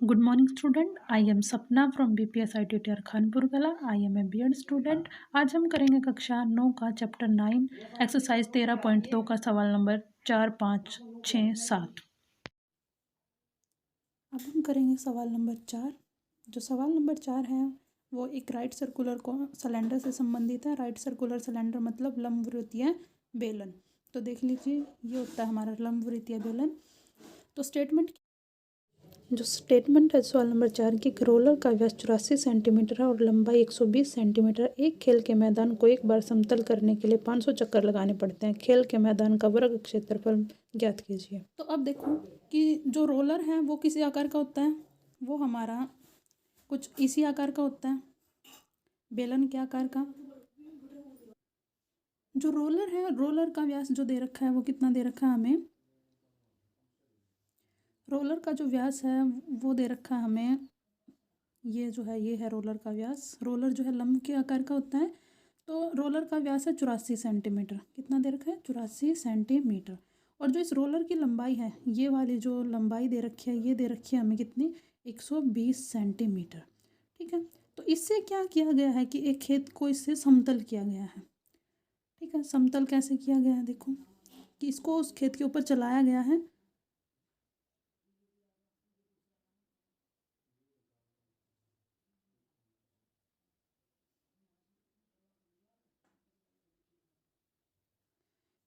Good morning student. I am Sapna from BPSI TTR Khanpur Kala. I am a BEd student. आज हम करेंगे कक्षा 9 का चैप्टर 9 एक्सरसाइज 13.2 का सवाल नंबर 4, 5, 6, 7। अब हम करेंगे सवाल नंबर 4। जो सवाल नंबर 4 है वो एक राइट सर्कुलर को सिलेंडर से संबंधित है। राइट सर्कुलर सिलेंडर मतलब लंबवृत्तीय बेलन। तो देख लीजिए, ये होता है हमारा लंबवृत्तीय बेलन। तो जो स्टेटमेंट है सवाल नंबर 4 की, रोलर का व्यास 84 सेंटीमीटर है और लंबाई 120 सेंटीमीटर। एक खेल के मैदान को एक बार समतल करने के लिए 500 चक्कर लगाने पड़ते हैं। खेल के मैदान का वर्ग क्षेत्रफल ज्ञात कीजिए। तो अब देखो कि जो रोलर है वो किसी आकार का होता है, वो हमारा कुछ इसी आकार का होता है। बेलन के आकार का जो रोलर है, रोलर का व्यास जो दे रखा है वो कितना दे रखा है हमें। रोलर का जो व्यास है वो दे रखा है हमें, ये जो है ये है रोलर का व्यास। रोलर जो है लंब के आकार का होता है। तो रोलर का व्यास है 84 सेंटीमीटर। कितना दे रखा है? 84 सेंटीमीटर। और जो इस रोलर की लंबाई है, ये वाली जो लंबाई दे रखी है, ये दे रखी है हमें कितनी? 120 सेंटीमीटर। ठीक है। तो इससे क्या किया गया है कि एक खेत को इससे समतल किया गया है। ठीक है। समतल कैसे किया गया है? देखो कि इसको उस खेत के ऊपर चलाया गया है।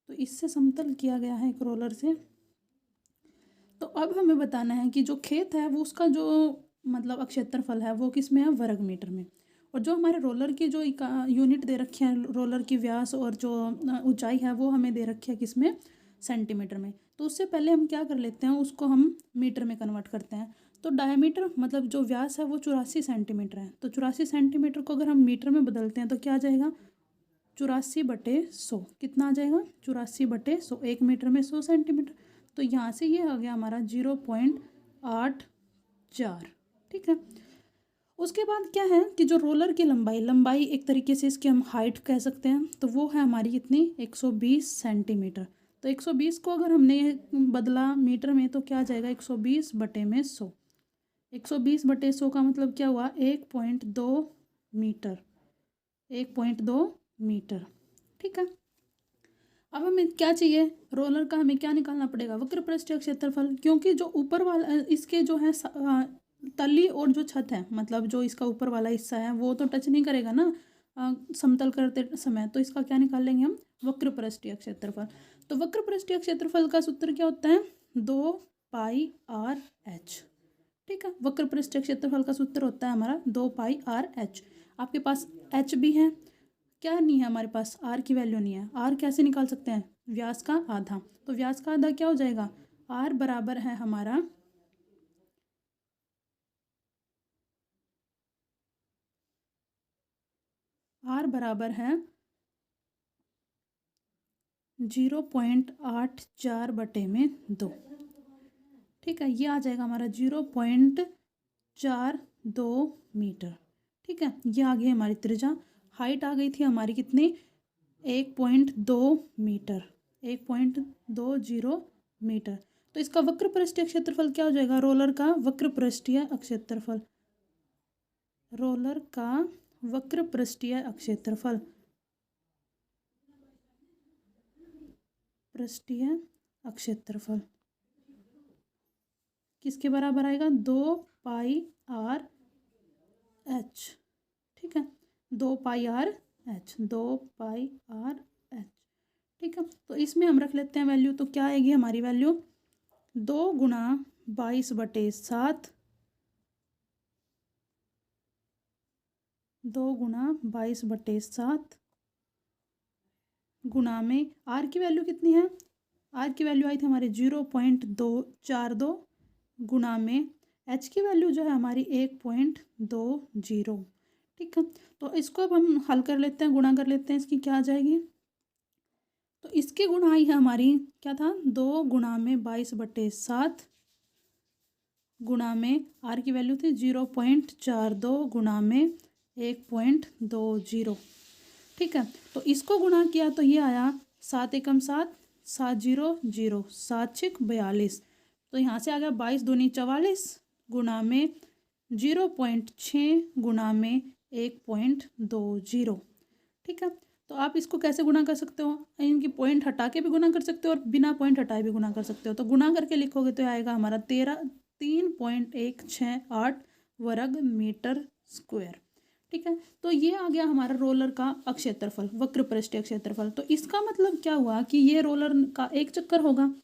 तो इससे समतल किया गया है एक रोलर से। तो अब हमें बताना है कि जो खेत है वो उसका जो मतलब क्षेत्रफल है वो किस में है? वर्ग मीटर में। और जो हमारे रोलर की जो यूनिट दे रखी है, रोलर की व्यास और जो ऊंचाई है वो हमें दे रखी है किस में? सेंटीमीटर में। तो उससे पहले हम क्या कर लेते हैं, उसको हम मीटर में कन्वर्ट करते हैं। तो डायमीटर मतलब जो व्यास है वो 84 सेंटीमीटर है। तो 84 सेंटीमीटर को अगर हम मीटर में बदलते हैं तो क्या आ जाएगा? 84/100। कितना आ जाएगा? 84/100। 1 मीटर में 100 सेंटीमीटर। तो यहाँ से ये आ गया हमारा 0.84। ठीक है। उसके बाद क्या है कि जो रोलर की लंबाई एक तरीके से इसकी हम हाइट कह सकते हैं। तो वो है हमारी कितनी? 120 सेंटीमीटर। तो 120 को अगर हमने बदला मीटर में तो क्या आ जाएगा? 120/100। 120/100 का मतलब क्या हुआ? 1.2 मीटर। 1.2 मीटर। ठीक है। अब हमें क्या चाहिए? रोलर का हमें क्या निकालना पड़ेगा? वक्र पृष्ठीय क्षेत्रफल। क्योंकि जो ऊपर वाला इसके जो है तली और जो छत है, मतलब जो इसका ऊपर वाला हिस्सा है वो तो टच नहीं करेगा ना समतल करते समय। तो इसका क्या निकालेंगे हम? वक्र पृष्ठीय क्षेत्रफल। तो वक्र पृष्ठीय क्षेत्रफल का सूत्र क्या होता है? 2πr/h। ठीक है। वक्र पृष्ठीय क्षेत्रफल का सूत्र होता है हमारा 2πr/h। आपके पास h भी है, क्या नहीं है हमारे पास? आर की वैल्यू नहीं है। आर कैसे निकाल सकते हैं? व्यास का आधा। तो व्यास का आधा क्या हो जाएगा? आर बराबर है हमारा आर बराबर है 0.84/2। ठीक है। ये आ जाएगा हमारा 0.42 मीटर। ठीक है। ये आ गई हमारी त्रिज्या। हाइट आ गई थी हमारी कितनी? 1.2 मीटर। 1.20 मीटर। तो इसका वक्र पृष्ठीय क्षेत्रफल क्या हो जाएगा? रोलर का वक्र पृष्ठीय क्षेत्रफल। रोलर का वक्र पृष्ठीय क्षेत्रफल। पृष्ठीय क्षेत्रफल किसके बराबर आएगा? 2πr/h। ठीक है। 2πr/h। 2πr/h। ठीक है। तो इसमें हम रख लेते हैं वैल्यू। तो क्या आएगी हमारी वैल्यू? 2 गुणा 22/7। 2 गुणा 22/7 गुणा में आर की वैल्यू कितनी है? आर की वैल्यू आई थी हमारी 0.242 गुणा में एच की वैल्यू जो है हमारी 1.20। ठीक है। तो इसको अब हम हल कर लेते हैं, गुणा कर लेते हैं। इसकी क्या आ जाएगी? तो इसकी गुणा आई है हमारी, क्या था? 2 गुणा में 22/7 गुणा में आर की वैल्यू थी 0.42 गुणा में 1.20। ठीक है। तो इसको गुणा किया तो ये आया 7 एकम 7, 7 0 0, 7 6 42। तो यहाँ से आ गया 22 दूनी 44 गुणा में 0.6 गुणा में 1.20। ठीक है, तो आप इसको कैसे गुणा कर सकते हो, इनकी पॉइंट हटा के भी गुणा कर सकते हो और बिना पॉइंट हटाए भी गुणा कर सकते हो। तो गुणा करके लिखोगे तो आएगा हमारा 3.168 वर्ग मीटर स्क्वायर। ठीक है, तो ये आ गया हमारा रोलर का अक्षेत्रफल, वक्र पृष्ठीय क्षेत्रफल। तो इसका मतलब क्या हुआ कि ये रोलर का एक चक्कर होगा।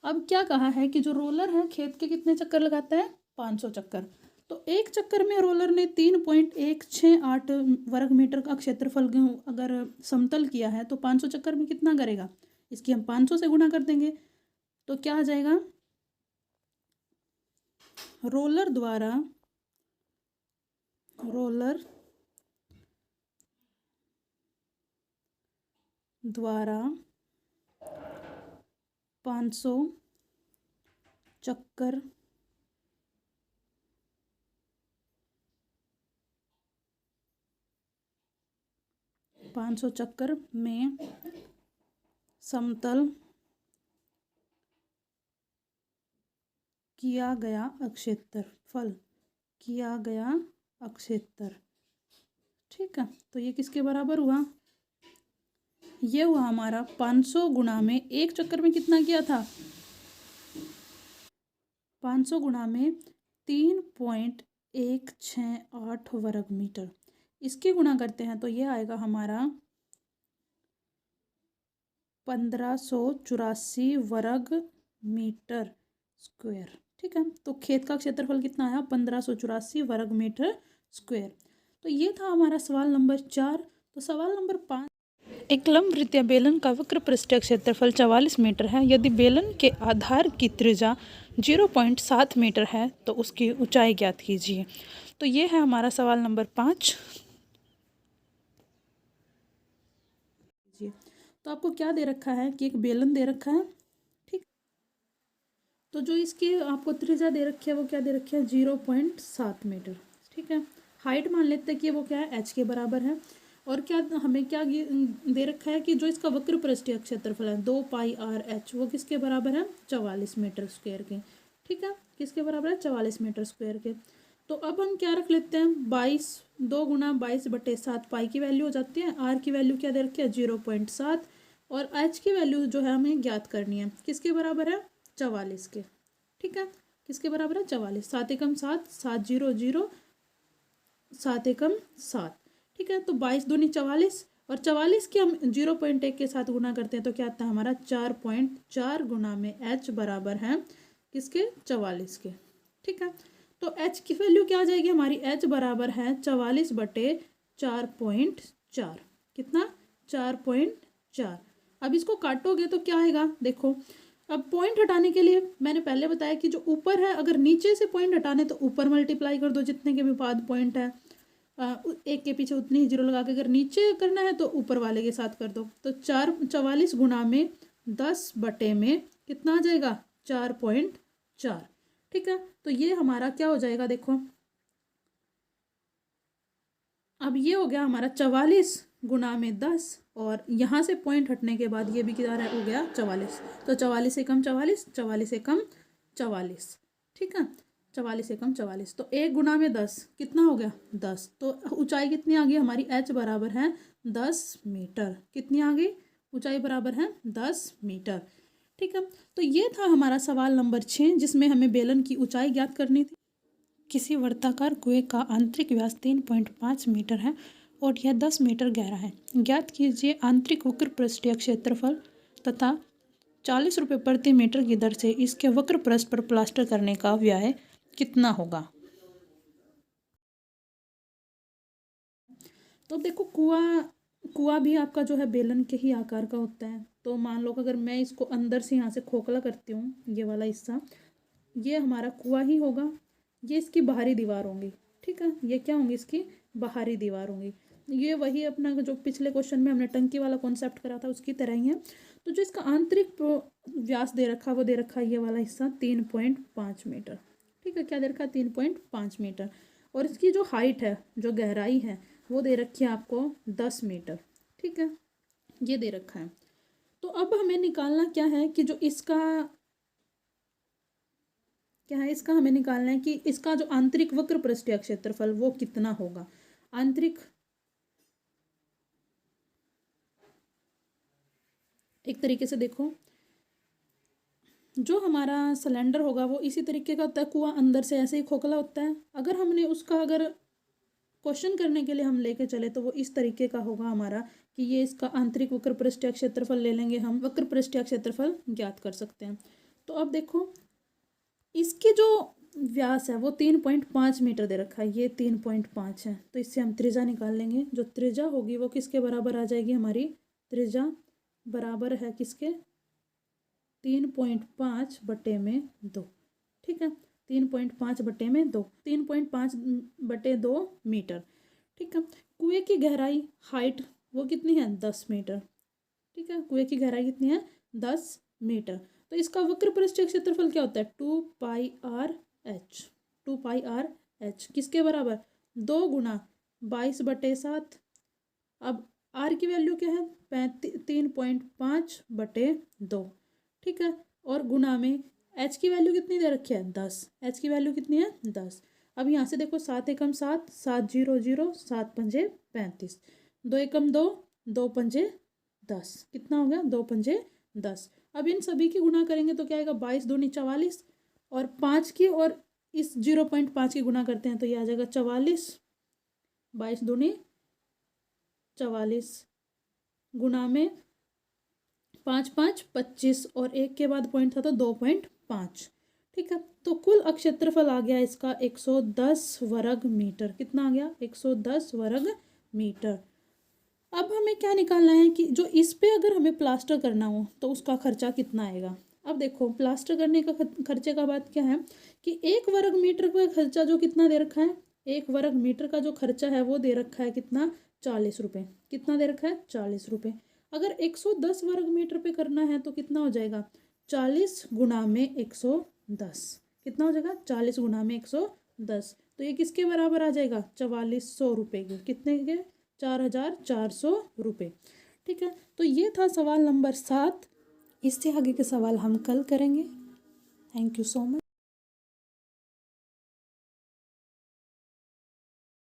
अब क्या कहा है कि जो रोलर है खेत के कितने चक्कर लगाता है, 500 चक्कर। तो एक चक्कर में रोलर ने 3.168 वर्ग मीटर का क्षेत्रफल अगर समतल किया है तो 500 चक्कर में कितना करेगा, इसकी हम 500 से गुणा कर देंगे। तो क्या आ जाएगा, रोलर द्वारा 500 चक्कर में समतल किया गया अक्षेत्र। ठीक है, तो ये किसके बराबर हुआ, ये हुआ हमारा 500 गुणा में एक चक्कर में कितना किया था, 500 गुणा में 3.168 वर्ग मीटर। इसके गुणा करते हैं तो ये आएगा हमारा 1584 वर्ग मीटर स्क्वायर। ठीक है, तो खेत का क्षेत्रफल कितना आया, 1584 वर्ग मीटर स्क्वायर। तो ये था हमारा सवाल नंबर 4। तो सवाल नंबर 5, एक लंबवृत्तीय बेलन का वक्र पृष्ठीय क्षेत्रफल 44 मीटर है। यदि बेलन के आधार की त्रिज्या 0.7 मीटर है तो उसकी ऊंचाई ज्ञात कीजिए। तो ये है हमारा सवाल नंबर 5। तो आपको क्या दे रखा है कि एक बेलन दे रखा है। ठीक, तो जो इसकी आपको त्रिज्या दे रखी है वो क्या दे रखी है, 0.7 मीटर। ठीक है, हाइट मान लेते हैं कि वो क्या है, h के बराबर है। और क्या हमें क्या दे रखा है कि जो इसका वक्र पृष्ठीय क्षेत्रफल है 2πr/h वो किसके बराबर है, 44 मीटर स्क्वायर के। ठीक है, किसके बराबर है, 44 मीटर स्क्वायर के। तो अब हम क्या रख लेते हैं, 2 गुणा 22/7 पाई की वैल्यू हो जाती है। r की वैल्यू क्या दे रखी है, 0.7। और h की वैल्यू जो है हमें ज्ञात करनी है, किसके बराबर है, 44 के। ठीक है, किसके बराबर है, 44। 7 एकम 7, 7 0 0, 7 एकम 7। ठीक है, तो 22 दूनी 44 और 44 के हम 0.1 के साथ गुना करते हैं तो क्या आता है हमारा 4.4 गुना में h बराबर है किसके, 44 के। ठीक है, तो h की वैल्यू क्या आ जाएगी हमारी, h बराबर है 44/4.4। कितना, 4.4। अब इसको काटोगे तो क्या आएगा, देखो अब पॉइंट हटाने के लिए मैंने पहले बताया कि जो ऊपर है अगर नीचे से पॉइंट हटाने तो ऊपर मल्टीप्लाई कर दो, जितने के भी बाद पॉइंट है एक के पीछे उतनी ही जीरो लगा के, अगर नीचे करना है तो ऊपर वाले के साथ कर दो। तो 44 गुणा में 10 बटे में कितना आ जाएगा, 4.4। ठीक है, तो ये हमारा क्या हो जाएगा, देखो अब ये हो गया हमारा 44 गुणा में 10 और यहाँ से पॉइंट हटने के बाद ये भी कितना हो गया, 44। तो 44 से कम 44, 44 से कम 44। ठीक है, 44 से कम 44, तो 1 गुणा में 10 कितना हो गया, 10। तो ऊंचाई कितनी आ गई हमारी, h बराबर है 10 मीटर। कितनी आ गई, ऊंचाई बराबर है 10 मीटर। ठीक है, तो ये था हमारा सवाल नंबर 6 जिसमें हमें बेलन की ऊंचाई ज्ञात करनी थी। किसी वर्ताकार कुएं का आंतरिक व्यास 3.5 मीटर है और यह 10 मीटर गहरा है। ज्ञात कीजिए आंतरिक वक्र पृष्ठीय क्षेत्रफल तथा 40 रुपये प्रति मीटर की दर से इसके वक्र पृष्ठ पर प्लास्टर करने का व्यय कितना होगा। तो देखो कुआं भी आपका जो है बेलन के ही आकार का होता है। तो मान लो अगर मैं इसको अंदर से यहाँ से खोखला करती हूँ, ये वाला हिस्सा, ये हमारा कुआं ही होगा। ये इसकी बाहरी दीवार होंगी। ठीक है, ये क्या होंगी, इसकी बाहरी दीवार होंगी। ये वही अपना जो पिछले क्वेश्चन में हमने टंकी वाला कॉन्सेप्ट करा था उसकी तरह ही है। तो जो इसका आंतरिक व्यास दे रखा है वो दे रखा है ये वाला हिस्सा 3.5 मीटर। ठीक है, क्या दे रखा है, 3.5 मीटर। और इसकी जो हाइट है, जो गहराई है वो दे रखी है आपको 10 मीटर। ठीक है, ये दे रखा है। तो अब हमें निकालना क्या है कि जो इसका क्या है, इसका हमें निकालना है कि इसका जो आंतरिक वक्र पृष्ठीय क्षेत्रफल वो कितना होगा। आंतरिक, एक तरीके से देखो, जो हमारा सिलेंडर होगा वो इसी तरीके का होता है, कुआं अंदर से ऐसे ही खोखला होता है। अगर हमने उसका अगर क्वेश्चन करने के लिए हम लेके चले तो वो इस तरीके का होगा हमारा, कि ये इसका आंतरिक वक्र पृष्ठीय क्षेत्रफल ले लेंगे, हम वक्र पृष्ठीय क्षेत्रफल ज्ञात कर सकते हैं। तो अब देखो, इसकी जो व्यास है वो 3.5 मीटर दे रखा है, ये 3.5 है, तो इससे हम त्रिज्या निकाल लेंगे। जो त्रिज्या होगी वो किसके बराबर आ जाएगी, हमारी त्रिज्या बराबर है किसके, 3.5/2। ठीक है, 3.5/2, 3.5/2 मीटर। ठीक है, कुएं की गहराई, हाइट वो कितनी है, 10 मीटर। ठीक है, कुएं की गहराई कितनी है, 10 मीटर। तो इसका वक्र पृष्ठीय क्षेत्रफल क्या होता है, 2πr/h। 2πr/h किसके बराबर, 2 गुना 22/7। अब आर की वैल्यू क्या है, 3.5/2। ठीक है, और गुना में एच की वैल्यू कितनी दे रखी है, 10। एच की वैल्यू कितनी है, 10। अब यहाँ से देखो, 7 एकम 7, 7 0 0, 7 पंजे 35, 2 एकम 2, 2 पंजे 10, कितना हो गया, 2 पंजे 10। अब इन सभी की गुना करेंगे तो क्या आएगा, 22 दूनी 44, और 5 की और इस 0.5 की गुना करते हैं तो ये आ जाएगा 44, 22 दूनी 44, गुना में 5 5 25, और एक के बाद पॉइंट था तो 2.5। ठीक है, तो कुल क्षेत्रफल आ गया इसका 110 वर्ग मीटर। कितना आ गया, 110 वर्ग मीटर। अब हमें क्या निकालना है कि जो इस पे अगर हमें प्लास्टर करना हो तो उसका खर्चा कितना आएगा। अब देखो, प्लास्टर करने का खर्चे का बात क्या है कि 1 वर्ग मीटर का खर्चा जो कितना दे रखा है, 1 वर्ग मीटर का जो खर्चा है वो दे रखा है कितना, 40 रुपये। कितना दे रखा है, 40 रुपये। अगर 110 वर्ग मीटर पे करना है तो कितना हो जाएगा, 40 गुना में 110। कितना हो जाएगा, 40 गुना में 110। तो ये किसके बराबर आ जाएगा, 4400 रुपये के। कितने के, 4400 रुपये। ठीक है, तो ये था सवाल नंबर 7। इससे आगे के सवाल हम कल करेंगे। Thank you so much.